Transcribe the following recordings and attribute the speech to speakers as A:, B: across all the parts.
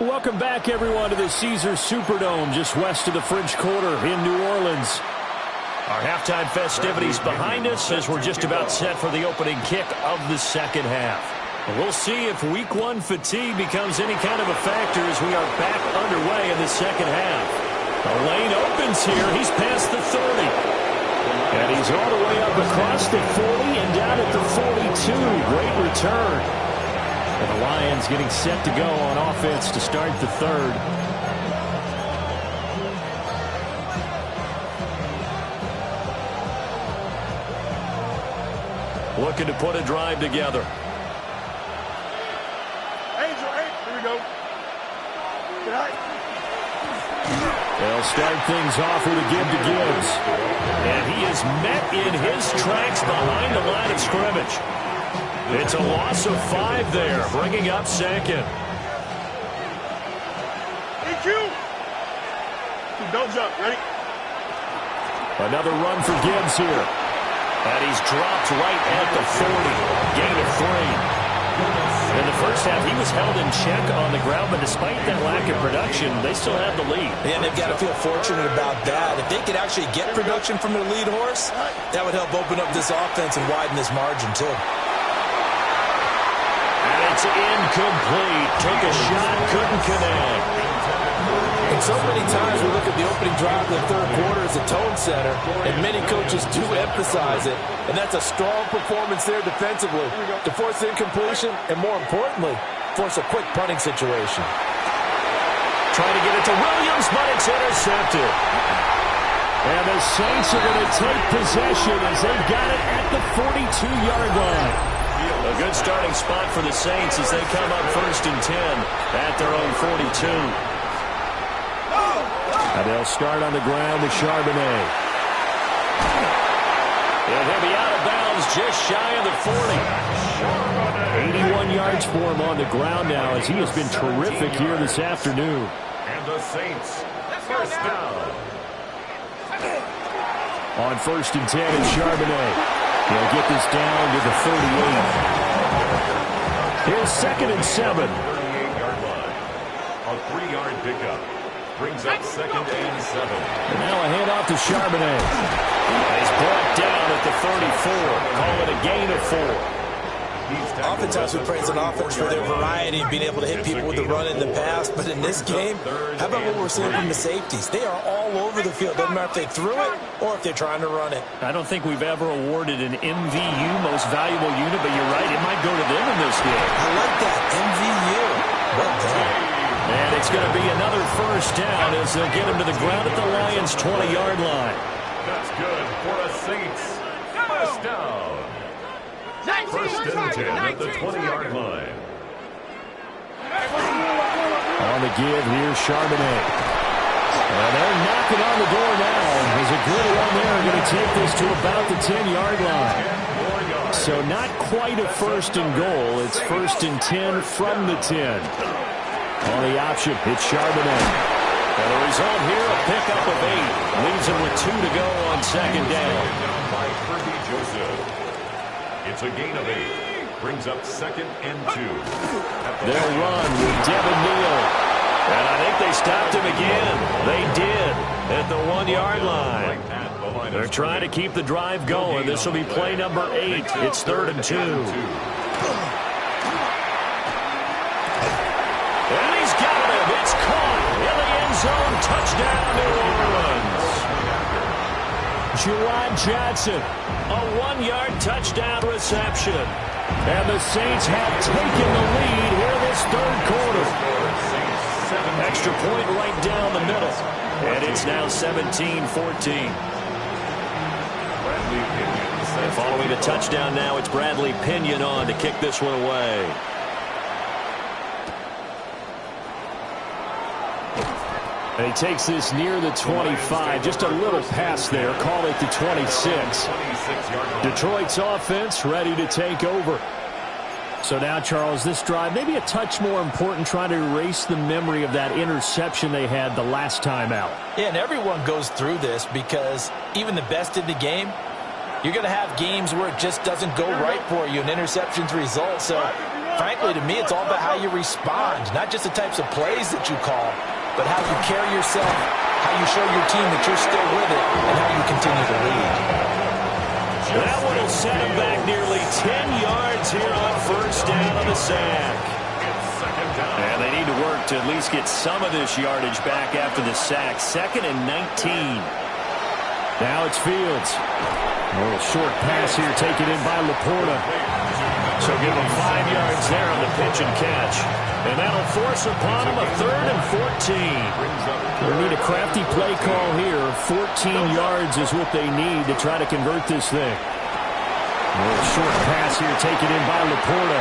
A: Welcome back, everyone, to the Caesars Superdome just west of the French Quarter in New Orleans. Our halftime festivities behind us as we're just about set for the opening kick of the second half. We'll see if week one fatigue becomes any kind of a factor as we are back underway in the second half. The lane opens here. He's past the 30. And he's all the way up across the 40 and down at the 42. Great return. And the Lions getting set to go on offense to start the third. Looking to put a drive together.
B: Here we go.
A: They'll start things off with a give to Gibbs. And he is met in his tracks behind the line of scrimmage. It's a loss of 5 there, bringing up second.
B: EQ. Don't jump. Ready?
A: Another run for Gibbs here. And he's dropped right at the 40. Gain of 3. In the first half, he was held in check on the ground, but despite that lack of production, they still have the lead.
C: And they've got to feel fortunate about that. If they could actually get production from their lead horse, that would help open up this offense and widen this margin, too.
A: And it's incomplete. Took a shot, couldn't connect.
D: And so many times we look at the opening drive of the third quarter as a tone setter, and many coaches do emphasize it. And that's a strong performance there defensively to force incompletion and, more importantly, force a quick punting situation.
A: Trying to get it to Williams, but it's intercepted. And the Saints are going to take possession as they've got it at the 42-yard line. A good starting spot for the Saints as they come up 1st and 10 at their own 42. And they'll start on the ground with Charbonnet. And he'll be out of bounds just shy of the 40. 81 yards for him on the ground now as he has been terrific here this afternoon.
E: And the Saints, first down.
A: On 1st and 10 is Charbonnet. He'll get this down to the 38. Here's 2nd and 7.
E: 38-yard line. A 3-yard pickup. Brings up 2nd and 7.
A: And now a handoff to Charbonnet. He's brought down at the 34. Call it a gain of 4.
C: Oftentimes we praise an offense for their variety and being able to hit people with the run in the pass. But in this game, how about what we're seeing from the safeties? They are all over the field. Doesn't matter if they threw it or if they're trying to run it.
A: I don't think we've ever awarded an MVU, most valuable unit, but you're right, it might go to them in this game.
C: I like that, MVU. Well done.
A: And it's going to be another first down as they'll get him to the ground at the Lions' 20-yard line.
E: That's good for the Saints. First down. 1st and 10 at the 20-yard line.
A: On the give, here's Charbonnet. And they're knocking on the door now. There's a good run there. Going to take this to about the 10-yard line. So not quite a 1st and goal. It's 1st and 10 from the 10. On the option, it's Charbonnet. And the result here, a pickup of 8. Leaves him with 2 to go on 2nd down.
E: By Kirby Joseph. It's a gain of 8. Brings up 2nd and 2.
A: They'll run with Devin Neal. And I think they stopped him again. They did at the 1-yard line. They're trying to keep the drive going. This will be play number 8. It's 3rd and 2. And he's got him. It's caught in the end zone. Touchdown, New Orleans. Juwan Johnson, a 1-yard touchdown reception. And the Saints have taken the lead here this third quarter. Extra point right down the middle. And it's now 17-14. And following the touchdown now, it's Bradley Pinion on to kick this one away. And he takes this near the 25. Just a little pass there. Call it the 26. Detroit's offense ready to take over. So now, Charles, this drive maybe a touch more important, trying to erase the memory of that interception they had the last time out.
C: Yeah, and everyone goes through this because even the best in the game, you're going to have games where it just doesn't go right for you and interceptions result. So
D: frankly, to me, it's all about how you respond, not just the types of plays that you call, but how you carry yourself, how you show your team that you're still with it, and how you continue to lead.
A: That one will set him back nearly 10 yards here on first down on the sack. And they need to work to at least get some of this yardage back after the sack. 2nd and 19. Now it's Fields. A little short pass here taken in by Laporta. So give him 5 yards there on the pitch and catch. And that'll force upon him a 3rd and 14. They need a crafty play call here. 14 yards is what they need to try to convert this thing. A little short pass here taken in by Laporta.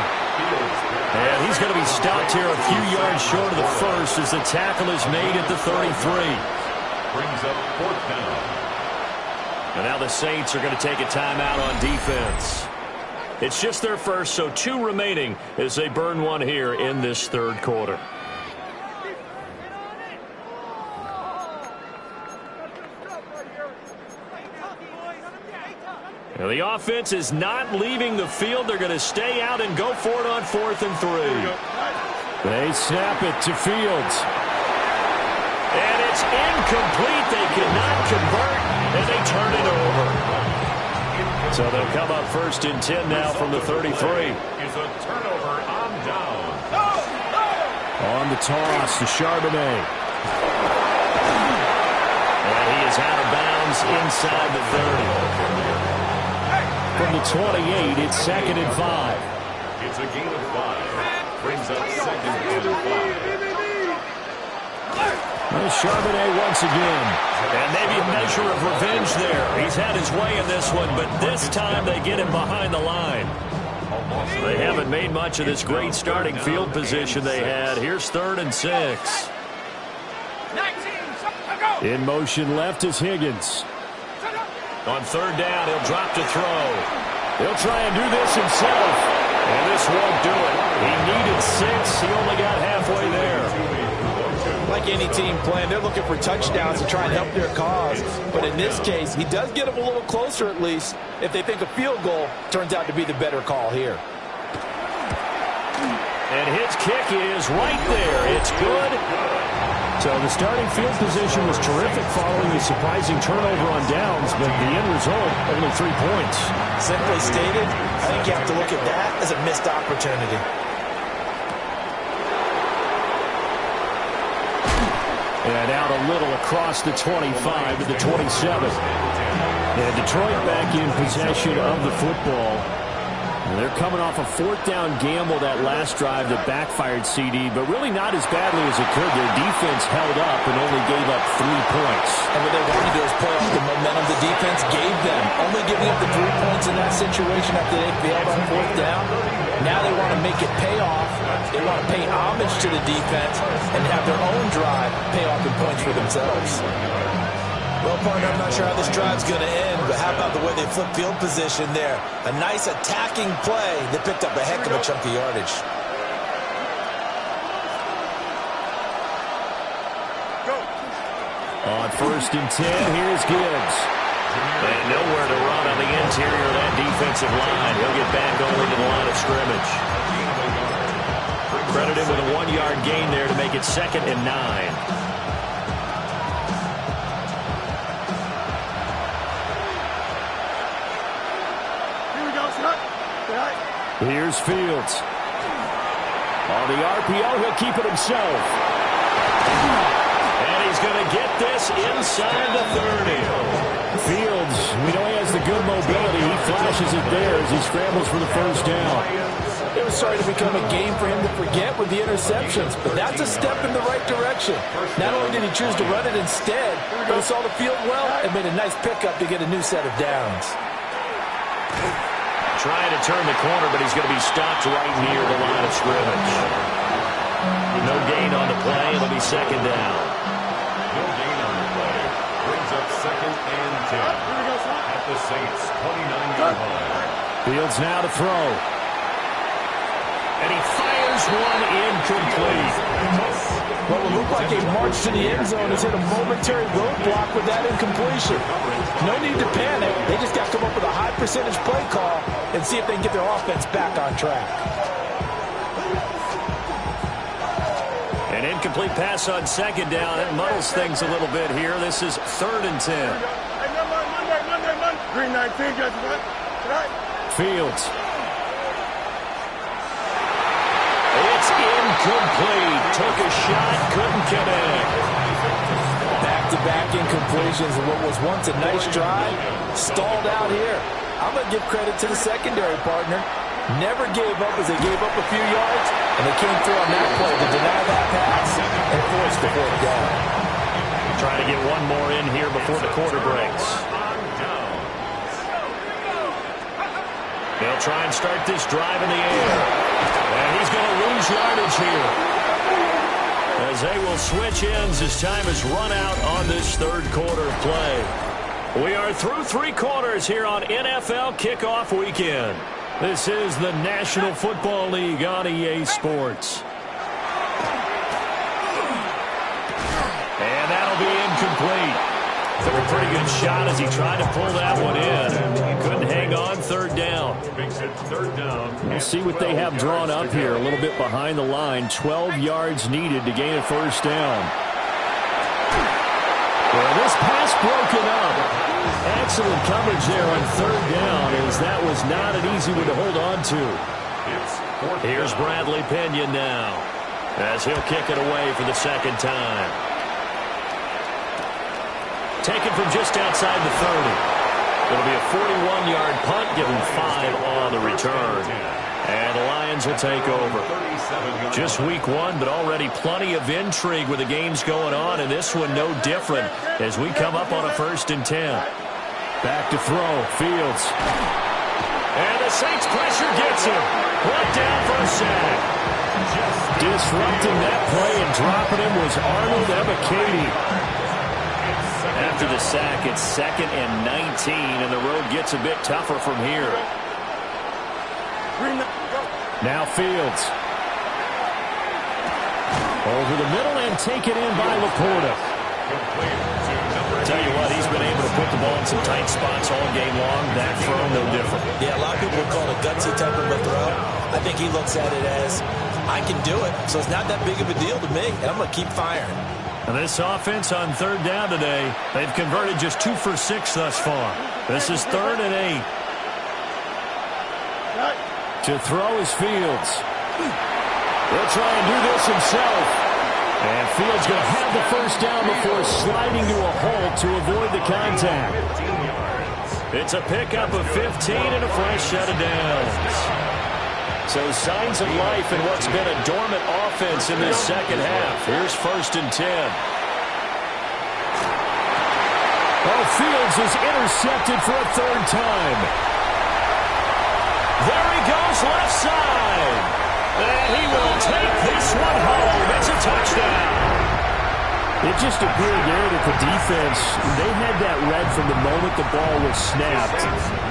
A: And he's going to be stopped here a few yards short of the first as the tackle is made at the 33.
E: Brings up 4th down.
A: And now the Saints are going to take a timeout on defense. It's just their first, so 2 remaining as they burn one here in this 3rd quarter. Now the offense is not leaving the field. They're going to stay out and go for it on 4th and 3. They snap it to Fields. And it's incomplete. They cannot convert, and they turn it over. So they'll come up 1st and 10 now from the 33.
E: Is a turnover on down.
A: On the toss to Charbonnet. And he is out of bounds inside the 30. From the 28, it's 2nd and 5.
E: It's a gain of 5. Brings up 2nd and 5.
A: There's Charbonnet once again. And maybe a measure of revenge there. He's had his way in this one, but this time they get him behind the line. They haven't made much of this great starting field position they had. Here's 3rd and 6. In motion left is Higgins. On 3rd down, he'll drop to throw. He'll try and do this himself. And this won't do it. He needed 6. He only got halfway there.
D: Like any team playing, they're looking for touchdowns to try and help their cause. But in this case, he does get them a little closer at least if they think a field goal turns out to be the better call here.
A: And his kick is right there. It's good. So the starting field position was terrific following a surprising turnover on downs, but the end result, only 3 points.
C: Simply stated, I think you have to look at that as a missed opportunity.
A: And out a little across the 25 to the 27. And Detroit back in possession of the football. And they're coming off a 4th down gamble that last drive that backfired CD, but really not as badly as it could. Their defense held up and only gave up 3 points.
D: And what they wanted to do is play off the momentum the defense gave them. Only giving up the 3 points in that situation after they failed on 4th down. Now they want to make it pay off. They want to pay homage to the defense and have their own drive pay off in points for themselves.
C: Well, partner, I'm not sure how this drive's going to end, but how about the way they flip field position there? A nice attacking play that picked up a heck of a chunk of yardage.
A: On 1st and 10, here's Gibbs. And nowhere to run on the interior of that defensive line. He'll get back only to the line of scrimmage. Credited with a 1-yard gain there to make it 2nd and 9. Here's Fields. On the RPO, he'll keep it himself. And he's going to get this inside the 30. Fields, we know he has the good mobility. He flashes it there as he scrambles for the 1st down.
D: It was starting to become a game for him to forget with the interceptions, but that's a step in the right direction. Not only did he choose to run it instead, but he saw the field well and made a nice pickup to get a new set of downs.
A: Trying to turn the corner, but he's going to be stopped right near the line of scrimmage. No gain on the play. It'll be 2nd down.
E: No gain on the play. Brings up 2nd and 10. At the Saints' 29-yard line.
A: Fields now to throw. And he fires one incomplete.
D: What will look like a march to the end zone has hit a momentary roadblock with that incompletion. No need to panic. They just got to come up with a high percentage play call and see if they can get their offense back on track.
A: incomplete pass on second down. It muddles things a little bit here. This is 3rd and 10.
B: Monday. Green 19, got you tonight.
A: Fields. It's incomplete. Took a shot, couldn't connect.
D: Back-to-back incompletions of what was once a nice drive. Stalled out here. I'm going to give credit to the secondary partner. Never gave up as they gave up a few yards, and they came through on that play to deny that pass and force the 4th down.
A: Trying to get one more in here before the quarter breaks. They'll try and start this drive in the air. And he's going to lose yardage here. As they will switch ends as time has run out on this 3rd quarter of play. We are through 3 quarters here on NFL Kickoff Weekend. This is the National Football League on EA Sports. And that'll be incomplete. Took a pretty good shot as he tried to pull that one in. Couldn't hang on, 3rd down. We'll see what they have drawn up here. A little bit behind the line. 12 yards needed to gain a 1st down. Well, this pass broken up. Excellent coverage there on 3rd down, as that was not an easy one to hold on to. Here's Bradley Pinion now, as he'll kick it away for the 2nd time. Taken from just outside the 30. It'll be a 41-yard punt, given 5 on the return. And the Lions will take over. Just week 1, but already plenty of intrigue with the games going on, and this one no different as we come up on a 1st and 10. Back to throw, Fields. And the Saints pressure gets him. Brought down for a sack. Disrupting that play and dropping him was Arnold Ebiketie. After the sack, it's 2nd and 19, and the road gets a bit tougher from here. Now Fields. Over the middle and taken in by Laporta. Tell you what, he's been able to put the ball in some tight spots all game long. That throw, no different.
C: Yeah, a lot of people call it a gutsy type of a throw. I think he looks at it as, I can do it, so it's not that big of a deal to me, and I'm going to keep firing.
A: And this offense on 3rd down today, they've converted just 2 for 6 thus far. This is 3rd and 8. To throw is Fields. He'll try and do this himself. And Fields going to have the 1st down before sliding to a hole to avoid the contact. It's a pickup of 15 and a fresh set of downs. So signs of life in what's been a dormant offense in this 2nd half. Here's 1st and 10. Oh, Fields is intercepted for a 3rd time. There he goes, left side. And he will take this one home. It's a touchdown. It just appeared there that the defense, they had that read from the moment the ball was snapped.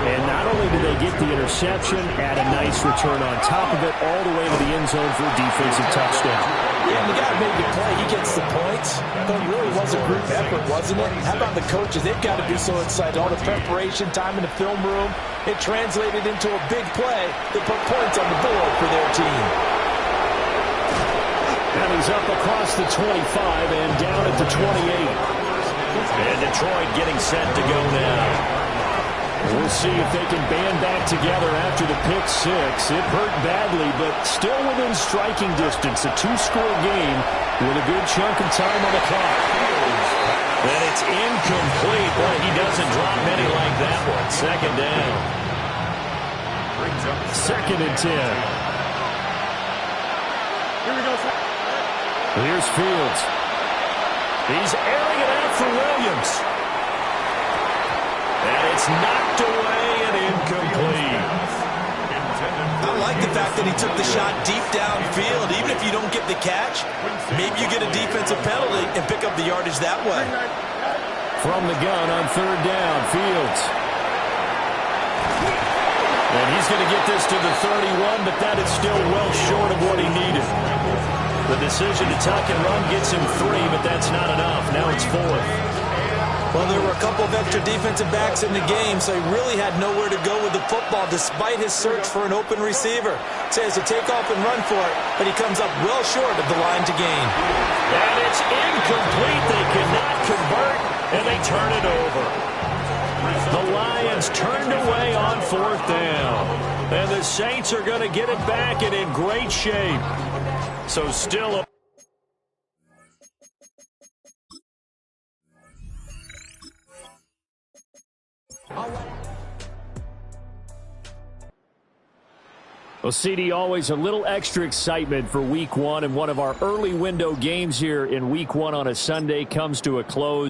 A: And not only did they get the interception, add a nice return on top of it, all the way to the end zone for a defensive touchdown.
C: Yeah, and the guy made the play. He gets the points. But it really was a group effort, wasn't it? How about the coaches? They've got to be so excited. All the preparation, time in the film room, it translated into a big play that put points on the board for their team.
A: And he's up across the 25 and down at the 28. And Detroit getting set to go now. We'll see if they can band back together after the pick 6. It hurt badly, but still within striking distance. A 2-score game with a good chunk of time on the clock. And it's incomplete. Boy, he doesn't drop many like that one. 2nd down. 2nd and 10.
B: Here we go, sir.
A: Here's Fields. He's airing it out for Williams. And it's knocked away and incomplete.
C: I like the fact that he took the shot deep downfield. Even if you don't get the catch, maybe you get a defensive penalty and pick up the yardage that way.
A: From the gun on 3rd down, Fields. And he's going to get this to the 31, but that is still well short of what he needed. The decision to tuck and run gets him 3, but that's not enough. Now it's 4th.
C: Well, there were a couple of extra defensive backs in the game, so he really had nowhere to go with the football despite his search for an open receiver. says to take off and run for it, but he comes up well short of the line to gain.
A: And it's incomplete. They cannot convert, and they turn it over. The Lions turned away on 4th down. And the Saints are going to get it back and in great shape. So still a Well, CD, always a little extra excitement for Week 1, and one of our early window games here in Week 1 on a Sunday comes to a close.